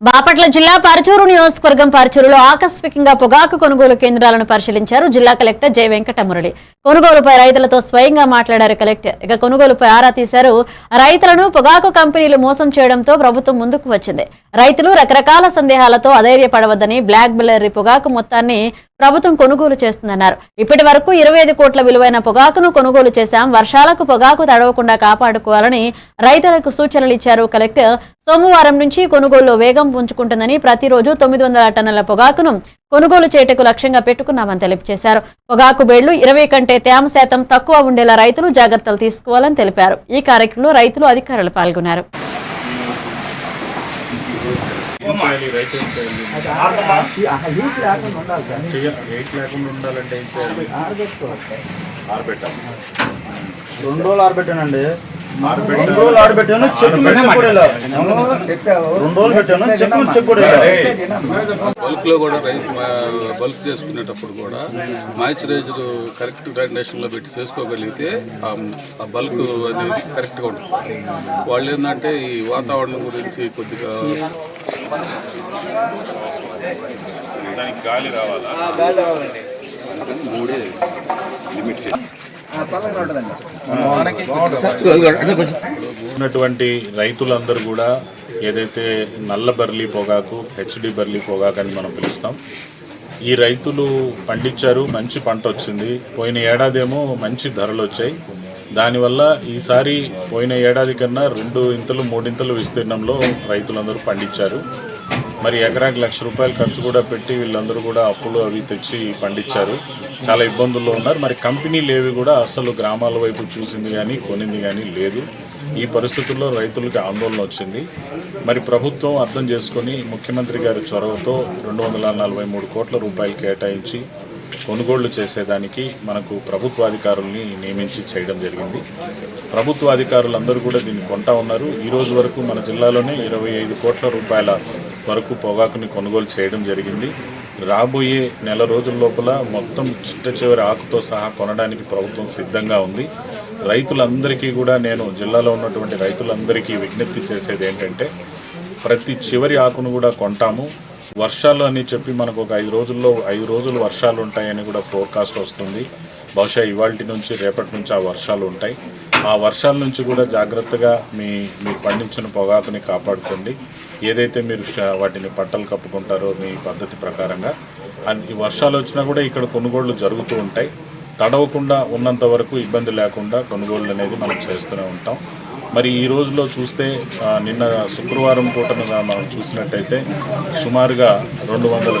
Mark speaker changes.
Speaker 1: బాపట్ల జిల్లా పరచూరు నియోజకవర్గం పరచూరులో ఆకస్మికంగా పొగాకు కొనుగోలు కేంద్రాలను పరిశీలించారు జిల్లా కలెక్టర్ జె వెంకటమురళి. కొనుగోలుపై రైతులతో స్వయంగా మాట్లాడారు కలెక్టర్. ఇక కొనుగోలుపై ఆరా తీశారు. రైతులను పొగాకు కంపెనీలు మోసం చేయడంతో ప్రభుత్వం ముందుకు వచ్చింది. రైతులు రకరకాల సందేహాలతో అధైర్యపడవద్దని బ్లాక్ బెల్లరీ పొగాకు మొత్తాన్ని ప్రభుత్వం కొనుగోలు చేస్తుందన్నారు. ఇప్పటి వరకు 25 కోట్ల విలువైన పొగాకును కొనుగోలు చేశాం. వర్షాలకు పొగాకు తడవకుండా కాపాడుకోవాలని రైతులకు సూచనలు ఇచ్చారు కలెక్టర్. సోమవారం నుంచి కొనుగోలులో వేగం పుంజుకుంటుందని, ప్రతిరోజు 900 టన్నుల పొగాకును కొనుగోలు చేయటకు లక్ష్యంగా పెట్టుకున్నామని తెలియజేశారు. పొగాకు బేళ్లు 20 కంటే తేమ శాతం తక్కువ ఉండేలా రైతులు జాగ్రత్తలు తీసుకోవాలని తెలిపారు. ఈ కార్యక్రమంలో రైతులు, అధికారులు పాల్గొన్నారు.
Speaker 2: ఆరబెట్టానండి. 2 రోజులు ఆరబెట్టాను.
Speaker 3: బల్క్ లో కూడా రైస్ బల్క్ చేసుకునేటప్పుడు కూడా మాయిశ్చరైజర్ కరెక్ట్ కండిషన్ లో పెట్టి చేసుకోగలిగితే ఆ బల్క్ అనేది కరెక్ట్ గా ఉంటుంది సార్. వాళ్ళు ఏంటంటే ఈ వాతావరణం గురించి కొద్దిగా దానికి గాలి రావాలండి. మూడే లిమిట్
Speaker 4: ఉన్నటువంటి రైతులందరూ కూడా ఏదైతే నల్ల బర్లీ పొగాకు, హెచ్డి బర్లీ పొగాకు అని మనం పిలుస్తాం, ఈ రైతులు పండించారు. మంచి పంట వచ్చింది. పోయిన ఏడాదేమో మంచి ధరలు వచ్చాయి. దానివల్ల ఈసారి పోయిన ఏడాది కన్నా 2 ఇంతలు 3 ఇంతలు విస్తీర్ణంలో రైతులందరూ పండించారు. మరి ఎకరాకి ₹1,00,000 ఖర్చు కూడా పెట్టి వీళ్ళందరూ కూడా అప్పులు అవి తెచ్చి పండించారు. చాలా ఇబ్బందుల్లో ఉన్నారు. మరి కంపెనీలు ఏవి కూడా అసలు గ్రామాల వైపు చూసింది కానీ కొనింది కానీ లేదు. ఈ పరిస్థితుల్లో రైతులకి ఆందోళన వచ్చింది. మరి ప్రభుత్వం అర్థం చేసుకొని ముఖ్యమంత్రి గారి చొరవతో ₹243 కోట్ల కేటాయించి కొనుగోళ్లు చేసేదానికి మనకు ప్రభుత్వాధికారుల్ని నియమించి చేయడం జరిగింది. ప్రభుత్వాధికారులందరూ కూడా దీన్ని కొంటా ఉన్నారు. ఈ రోజు వరకు మన జిల్లాలోనే ₹25 కోట్ల వరకు పొగాకుని కొనుగోలు చేయడం జరిగింది. రాబోయే నెల రోజుల లోపల మొత్తం చిట్ట చివరి ఆకుతో సహా కొనడానికి ప్రభుత్వం సిద్ధంగా ఉంది. రైతులందరికీ కూడా నేను జిల్లాలో ఉన్నటువంటి రైతులందరికీ విజ్ఞప్తి చేసేది ఏంటంటే, ప్రతి చివరి ఆకును కూడా కొంటాము. వర్షాలు అని చెప్పి మనకు ఒక 5 రోజులు వర్షాలు ఉంటాయని కూడా ఫోర్కాస్ట్ వస్తుంది. బహుశా ఇవాల్టి నుంచి రేపటి నుంచి ఆ వర్షాలు ఉంటాయి. ఆ వర్షాల నుంచి కూడా జాగ్రత్తగా మీరు పండించిన పొగాకుని కాపాడుకోండి. ఏదైతే మీరు వాటిని పట్టలు కప్పుకుంటారో మీ పద్ధతి ప్రకారంగా, ఈ వర్షాలు వచ్చినా కూడా ఇక్కడ కొనుగోళ్లు జరుగుతూ ఉంటాయి. తడవకుండా ఉన్నంత వరకు ఇబ్బంది లేకుండా కొనుగోళ్లు అనేది మనం చేస్తూనే ఉంటాం. మరి ఈ రోజులో చూస్తే నిన్న శుక్రవారం పూటను మనం చూసినట్టయితే సుమారుగా 200